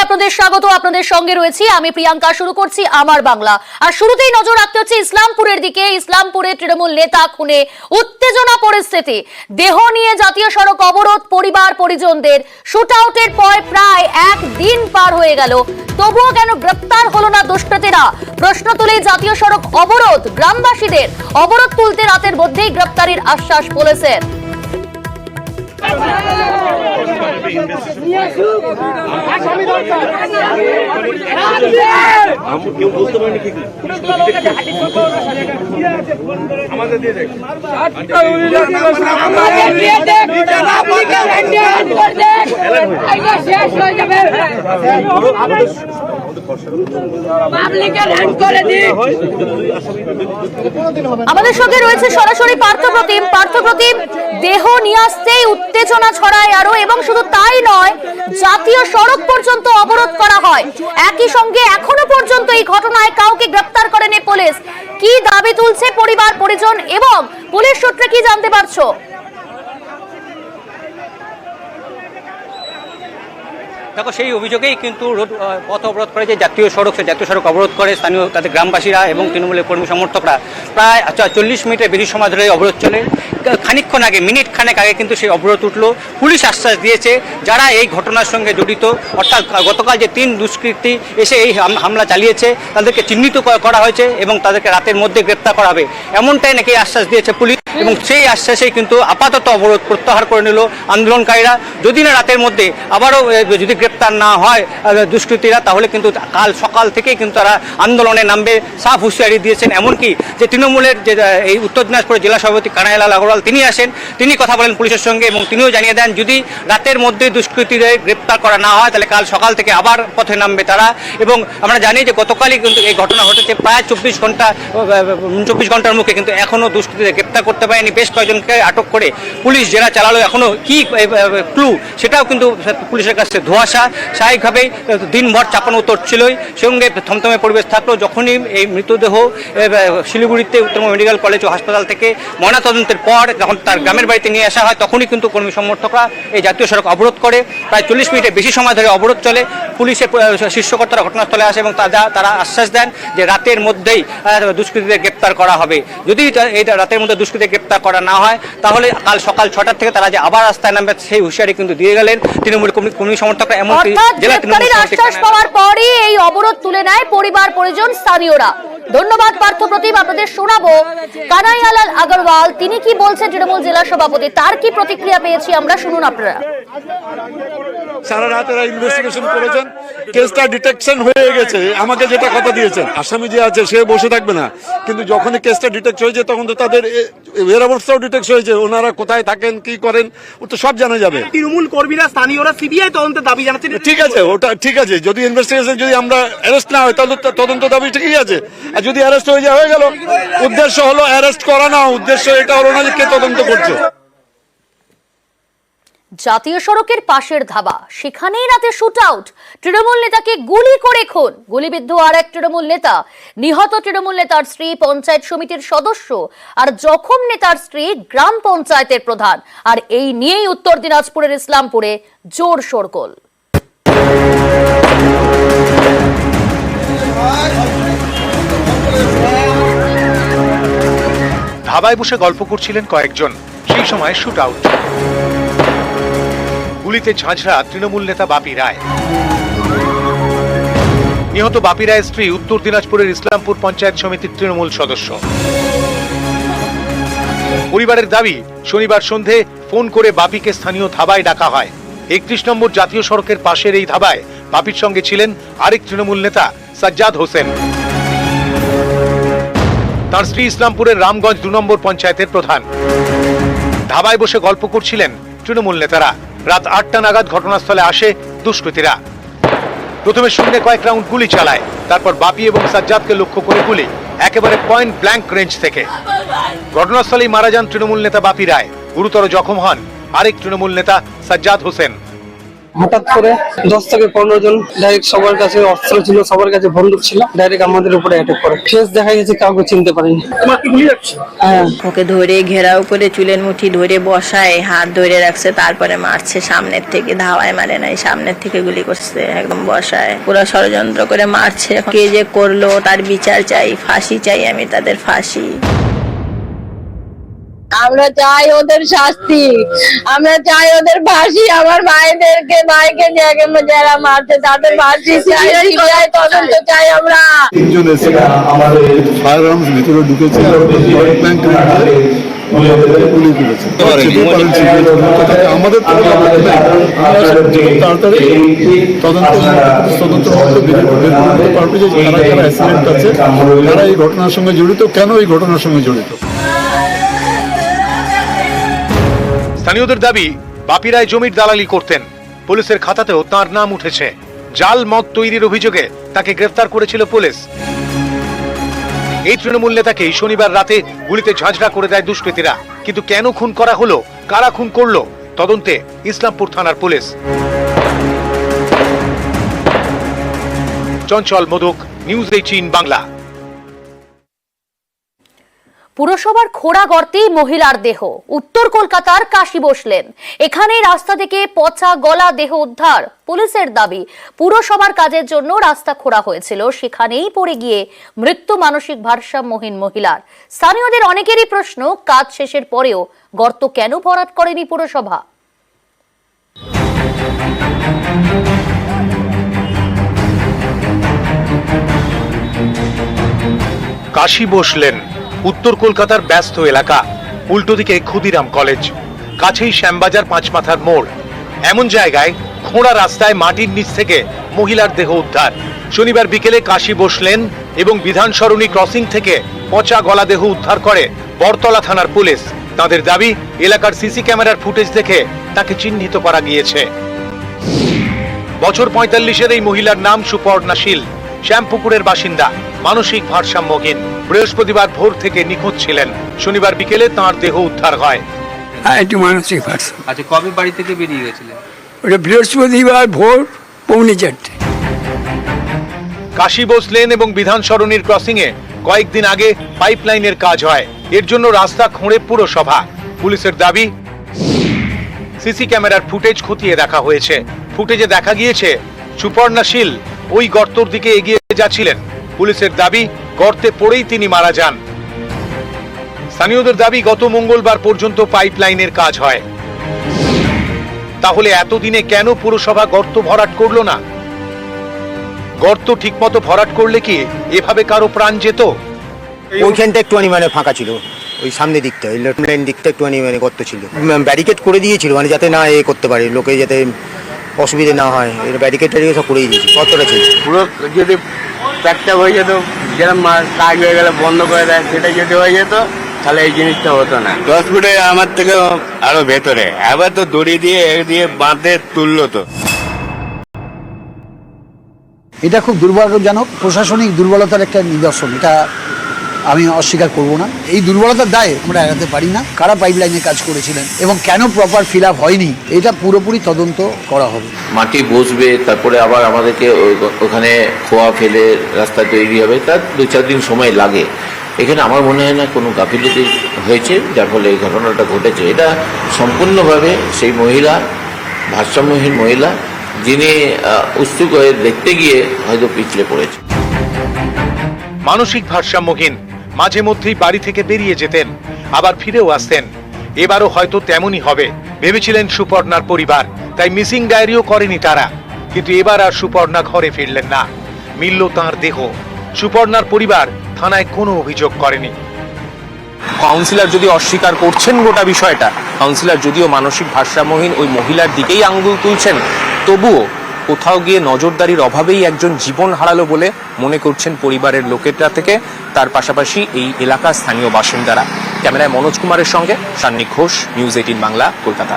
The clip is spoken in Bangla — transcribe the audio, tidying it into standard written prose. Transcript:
আপনাদের স্বাগত। আপনাদের সঙ্গে রয়েছি আমি প্রিয়াঙ্কা। শুরু করছি আমার বাংলা। আর শুরুতেই নজর রাখতে হচ্ছে ইসলামপুরের দিকে। ইসলামপুরে তৃণমূল নেতা খুনে উত্তেজনা পরিস্থিতি। দেহ নিয়ে জাতীয় সড়ক অবরোধ, পরিবার পরিজনদের। শুট আউটের পর প্রায় একদিন পার হয়ে গেল, তবুও কেন গ্রেপ্তার হলো না দুষ্কৃতীরা? প্রশ্ন তুলে জাতীয় সড়ক অবরোধ। গ্রামবাসীদের অবরোধ তুলতে রাতের মধ্যেই গ্রেপ্তারির আশ্বাস পুলিশের। আমাদের সঙ্গে রয়েছে সরাসরি পার্থপ্রতিম। পার্থপ্রতিম, দেহ নিয়ে আসতেই উত্তেজনা ছড়ায় আরো, এবং শুধু তাই নয়, জাতীয় সড়ক পর্যন্ত অবরোধ করা হয়। একই সঙ্গে এখনো পর্যন্ত এই ঘটনায় কাউকে গ্রেপ্তার করেনি পুলিশ। কি দাবি তুলছে পরিবার পরিজন এবং পুলিশ সূত্রে কি জানতে পারছো? দেখো, সেই অভিযোগেই কিন্তু পথ অবরোধ করে যে জাতীয় সড়ক অবরোধ করে স্থানীয় তাদের গ্রামবাসীরা এবং তৃণমূলের কর্মী সমর্থকরা। প্রায় 40 মিনিটের বেশি সময় ধরে অবরোধ চলে। খানিকক্ষণ আগে, মিনিট খানেক আগে কিন্তু সেই অবরোধ উঠলো। পুলিশ আশ্বাস দিয়েছে যারা এই ঘটনার সঙ্গে জড়িত, অর্থাৎ গতকাল যে 3 দুষ্কৃতী এসে এই হামলা চালিয়েছে, তাদেরকে চিহ্নিত করা হয়েছে এবং তাদেরকে রাতের মধ্যে গ্রেপ্তার করা হবে, এমনটাই নাকি আশ্বাস দিয়েছে পুলিশ। এবং সেই আশ্বাসেই কিন্তু আপাতত অবরোধ প্রত্যাহার করে নিল আন্দোলনকারীরা। যদি না রাতের মধ্যে আবারও যদি গ্রেপ্তার না হয় দুষ্কৃতীরা, তাহলে কিন্তু কাল সকাল থেকেই কিন্তু তারা আন্দোলনে নামবে, সাফ হুঁশিয়ারি দিয়েছেন। এমনকি যে তৃণমূলের যে এই উত্তর দিনাজপুরের জেলা সভাপতি কানাইলাল আগরওয়াল তিনি আসেন, তিনি কথা বলেন পুলিশের সঙ্গে এবং তিনিও জানিয়ে দেন যদি রাতের মধ্যে দুষ্কৃতীদের গ্রেপ্তার করা না হয়, তাহলে কাল সকাল থেকে আবার পথে নামবে তারা। এবং আমরা জানি যে গতকালই কিন্তু এই ঘটনা ঘটেছে। প্রায় 24 ঘন্টার মুখে কিন্তু এখনও দুষ্কৃতীদের গ্রেপ্তার করতে পারেনি। বেশ কয়েকজনকে আটক করে পুলিশ জেরা চালালো। এখনও কি ক্লু সেটাও কিন্তু পুলিশের কাছে ধোঁয়াশা। স্বাভাবিকভাবেই দিনভর চাপানো উত্তর ছিলই, সঙ্গে থমথমে পরিবেশ থাকলো। যখনই এই মৃতদেহ শিলিগুড়িতে উত্তরবঙ্গ মেডিকেল কলেজ ও হাসপাতাল থেকে ময়নাতদন্তের পর যখন তার গ্রামের বাড়িতে নিয়ে আসা হয়, তখনই কিন্তু কর্মী সমর্থকরা এই জাতীয় সড়ক অবরোধ করে। প্রায় 40 মিনিটের বেশি সময় ধরে অবরোধ চলে। পুলিশের শীর্ষকর্তারা ঘটনাস্থলে আসে এবং তারা আশ্বাস দেন যে রাতের মধ্যেই দুষ্কৃতীদের গ্রেপ্তার করা হবে। যদি এই রাতের মধ্যে দুষ্কৃতীদের গ্রেপ্তার করা না হয়, তাহলে কাল সকাল 6টার থেকে তারা যে আবার রাস্তায় নামবে সেই হুঁশিয়ারি কিন্তু দিয়ে গেলেন তৃণমূল কর্মী সমর্থকরা। এমনকি জেলা তৃণমূল আশ্বাস পাওয়ার পরই এই অবরোধ তুলে নেয় পরিবার পরিজন, স্থানীয়রা। ধন্যবাদ পার্থপ্রতিম। আপনাদের শোনাবো কানাইলাল আগরওয়াল, তিনি কি বলছেন তৃণমূল জেলা সভাপতি, তার কি প্রতিক্রিয়া পেয়েছি আমরা, শুনুন আপনারা। সারা রাত এরা ইনভেস্টিগেশন করেছেন, কেসটা ডিটেকশন হয়ে গেছে। আমাকে যেটা কথা দিয়েছেন, আসামি যে আছে সে বসে থাকবে না, কিন্তু যখনই কেসটা ডিটেক্ট হয়েছে তখন তো তাদের ওয়েরাবলসটাও ডিটেক্ট হয়েছে। ওনারা কোথায় থাকেন, কি করেন, ও তো সব জানা যাবে। তৃণমূল কর্মীরা, স্থানীয়রা সিবিআই তদন্তের দাবি জানাচ্ছেন। ঠিক আছে, ওটা ঠিক আছে। যদি ইনভেস্টিগেশন যদি আমরা অ্যারেস্ট না হয়, তাহলে তদন্ত দাবি ঠিকই আছে। আর যদি অ্যারেস্ট হয়ে গেল, উদ্দেশ্য হলো অ্যারেস্ট করা না, উদ্দেশ্য এটা হলো না যে কে তদন্ত করছে। জাতীয় সড়কের পাশের ধাবা, সেখানেই রাতে শুট আউট। তৃণমূল নেতাকে গুলি করে খুন। গুলিবিদ্ধ আর এক তৃণমূল নেতা। নিহত তৃণমূল নেতার স্ত্রী পঞ্চায়েত সমিতির সদস্য, আর জখম নেতার স্ত্রী গ্রাম পঞ্চায়েতের প্রধান। আর এই নিয়েই উত্তর দিনাজপুরের ইসলামপুরে জোর শোরগোল। ধাবায় বসে গল্প করছিলেন কয়েকজন, সেই সময় শুট আউট। গুলিতে ঝাঁঝরা তৃণমূল নেতা বাপি রায়। নিহত বাপি রায়ের স্ত্রী উত্তর দিনাজপুরের ইসলামপুর পঞ্চায়েত সমিতির তৃণমূল সদস্য। পরিবারের দাবি, শনিবার সন্ধে ফোন করে বাপিকে স্থানীয় ধাবায় ডাকা হয়। 31 নম্বর জাতীয় সড়কের পাশের এই ধাবায় বাপির সঙ্গে ছিলেন আরেক তৃণমূল নেতা সাজ্জাদ হোসেন। তার স্ত্রী ইসলামপুরের রামগঞ্জ 2 নম্বর পঞ্চায়েতের প্রধান। ধাবায় বসে গল্প করছিলেন তৃণমূল নেতারা। রাত 8টা নাগাদ ঘটনাস্থলে আসে দুষ্কৃতীরা। প্রথমে শূন্যে কয়েক রাউন্ড গুলি চালায়, তারপর বাপি এবং সাজ্জাদকে লক্ষ্য করে গুলি, একেবারে পয়েন্ট ব্ল্যাঙ্ক রেঞ্জ থেকে। ঘটনাস্থলেই মারা যান তৃণমূল নেতা বাপি রায়। গুরুতর জখম হন আরেক তৃণমূল নেতা সাজ্জাদ হোসেন। হঠাৎ করে 10 থেকে 15 জন ডাইরেক্ট সবার কাছে অস্ত্র ছিল, সবার কাছে বন্দুক ছিল, ডাইরেক্ট আমাদের উপরে অ্যাটাক করে। ফেস দেখা গেছে, কাউকে চিনতে পারিনি। তোমার কি ভুলে যাচ্ছে? হ্যাঁ, ওকে ধরে ঘেরাও করে চুলের মুঠি ধরে বসায়, হাত ধরে রাখছে, তারপরে মারছে সামনের থেকে। ধাওয়ায় মারে নাই, সামনের থেকে গুলি করছে, একদম বসায় পুরো ষড়যন্ত্র করে মারছে। কে যে করলো তার বিচার চাই, ফাঁসি চাই আমি, তাদের ফাঁসি। আমরা চাই ওদের শাস্তি, আমরা চাই ওদের ফাঁসি। আমার ভাইকে যারা মারছে তাদের ফাঁসি চাই, সিবিআই তদন্ত চাই আমরা। তিনজন এসে ফায়ার আর্মস ভিতরে ঢুকেছে, আমাদের তাড়াতাড়ি তদন্ত আছে, তারা এই ঘটনার সঙ্গে জড়িত, কেন এই ঘটনার সঙ্গে জড়িত। স্থানীয়দের দাবি, বাপি রায় জমির দালালি করতেন। পুলিশের খাতাতেও তার নাম উঠেছে। জাল মদ তৈরির অভিযোগে তাকে গ্রেফতার করেছিল পুলিশ। এই তৃণমূল নেতাকেই শনিবার রাতে গুলিতে ঝাঁঝরা করে দেয় দুষ্কৃতীরা। কিন্তু কেন খুন করা হলো, কারা খুন করলো, তদন্তে ইসলামপুর থানার পুলিশ। চঞ্চল মোদক, নিউজ 18 বাংলা। পুরসভার খোড়া গর্তে মহিলার দেহ, উত্তর কলকাতার কাশী বসলেন। এখানে রাস্তা থেকে পচা গলা দেহ উদ্ধার। পুলিশের দাবি, পুরসভার কাজের জন্য রাস্তা খোঁড়া হয়েছিল, সেখানেই পড়ে গিয়ে মৃত্যু মানসিক ভারসাম্যহীন মহিলার। স্থানীয়দের অনেকেরই প্রশ্ন, কাজ শেষের পরেও গর্ত কেন ভরাট করেনি পুরসভা? কাশী বসলেন উত্তর কলকাতার ব্যস্ত এলাকা। উল্টো দিকে ক্ষুদিরাম কলেজ, কাছেই শ্যামবাজার পাঁচমাথার মোড়। এমন জায়গায় খোঁড়া রাস্তায় মাটির নিচ থেকে মহিলার দেহ উদ্ধার। শনিবার বিকেলে কাশী বসলেন এবং বিধান সরণি ক্রসিং থেকে পচা গলা দেহ উদ্ধার করে বরতলা থানার পুলিশ। তাদের দাবি, এলাকার সিসি ক্যামেরার ফুটেজ দেখে তাকে চিহ্নিত করা গিয়েছে। বছর 45-এর এই মহিলার নাম সুপর্ণা শীল, শ্যামপুকুরের বাসিন্দা, মানসিক ভারসাম্যহীন। বৃহস্পতিবার ভোর থেকে নিখোঁজ ছিলেন। শনিবার বিকেলে তাঁর দেহ উদ্ধার হয়। একটু মানসিক ভারসাম্য। আচ্ছা, কবে বাড়ি থেকে বেরিয়ে গেছিলেন? ওটা বৃহস্পতিবার ভোর 3:45। কাশী বসলেন এবং বিধান সরণির ক্রসিং এ কয়েকদিন আগে পাইপলাইনের কাজ হয়। এর জন্য রাস্তা খুঁড়ে পুরসভা। পুলিশের দাবি, সিসি ক্যামেরার ফুটেজ খতিয়ে দেখা হয়েছে। ফুটেজে দেখা গিয়েছে সুপর্ণা শীল ওই গর্তর দিকে এগিয়ে যাচ্ছিলেন। পুলিশের দাবি, গর্তে পড়েই তিনি মারা যান। স্থানীয়দের দাবি, গত মঙ্গলবার পর্যন্ত পাইপলাইনের কাজ হয়। তাহলে এতদিনে কেন পুরসভা গর্ত ভরাট করলো না? গর্ত ঠিকমতো ভরাট করলে কি এভাবে কারো প্রাণ যেত? ওইখানটা একটুখানি মানে ফাঁকা ছিল, ওই সামনের দিকটা, ওই লেফট লাইন দিকটা একটুখানি মানে গর্ত ছিল। ব্যারিকেড করে দিয়েছিল, মানে যাতে না করতে পারে লোকে, যাতে অসুবিধে না হয়। ব্যারিকেড ট্যারিকেড সব করেই দিয়েছি, গর্তটা ছিল পুরো। যদি প্যাকটা হয়ে যেত, যেরকম কাজ হয়ে গেলে বন্ধ করে দেয়, সেটা যদি হয়ে যেত তাহলে এই জিনিসটা হতো না। 10 ফুটে আমার থেকে আরো ভেতরে, এবার তো দড়ি দিয়ে বাঁধে তুললো তো। এটা খুব দুর্ভাগ্যজনক, প্রশাসনিক দুর্বলতার একটা নিদর্শন, এটা আমি অস্বীকার করব না। এই দুর্বলতার দায়ে আমরা এড়াতে পারি না। কারা পাইপলাইনে কাজ করেছিলেন এবং কেন প্রপার ফিল আপ হয়নি, এটা পুরোপুরি তদন্ত করা হবে। মাটি বসবে, তারপরে আবার আমাদেরকে ওখানে খোয়া ফেলে রাস্তা তৈরি হবে, তার 2-4 দিন সময় লাগে। এখানে আমার মনে হয় না কোনো গাফিলতি হয়েছে, যার ফলে এই ঘটনাটা ঘটেছে। এটা সম্পূর্ণভাবে সেই মহিলা, ভারসাম্যহীন মহিলা, যিনি উৎসুক হয়ে দেখতে গিয়ে হয়তো পিছলে পড়েছে। মানসিক ভারসাম্যহীন, মাঝে মধ্যেই বাড়ি থেকে বেরিয়ে যেতেন, আবার ফিরেও আসতেন। এবারও হয়তো তেমনই হবে ভেবেছিলেন সুপর্ণার পরিবার, তাই মিসিং ডায়েরিও করেনি তারা। কিন্তু এবার আর সুপর্ণা ঘরে ফিরলেন না, মিলল তাঁর দেহ। সুপর্ণার পরিবার থানায় কোনো অভিযোগ করেনি। কাউন্সিলর যদি অস্বীকার করছেন গোটা বিষয়টা, কাউন্সিলর যদিও মানসিক ভারসাম্যহীন ওই মহিলার দিকেই আঙ্গুল তুলছেন, তবুও কোথাও গিয়ে নজরদারির অভাবেই একজন জীবন হারালো বলে মনে করছেন পরিবারের লোকেরা থেকে, তার পাশাপাশি এই এলাকার স্থানীয় বাসিন্দারা। ক্যামেরায় মনোজ কুমারের সঙ্গে সান্নিক ঘোষ, নিউজ 18 বাংলা, কলকাতা।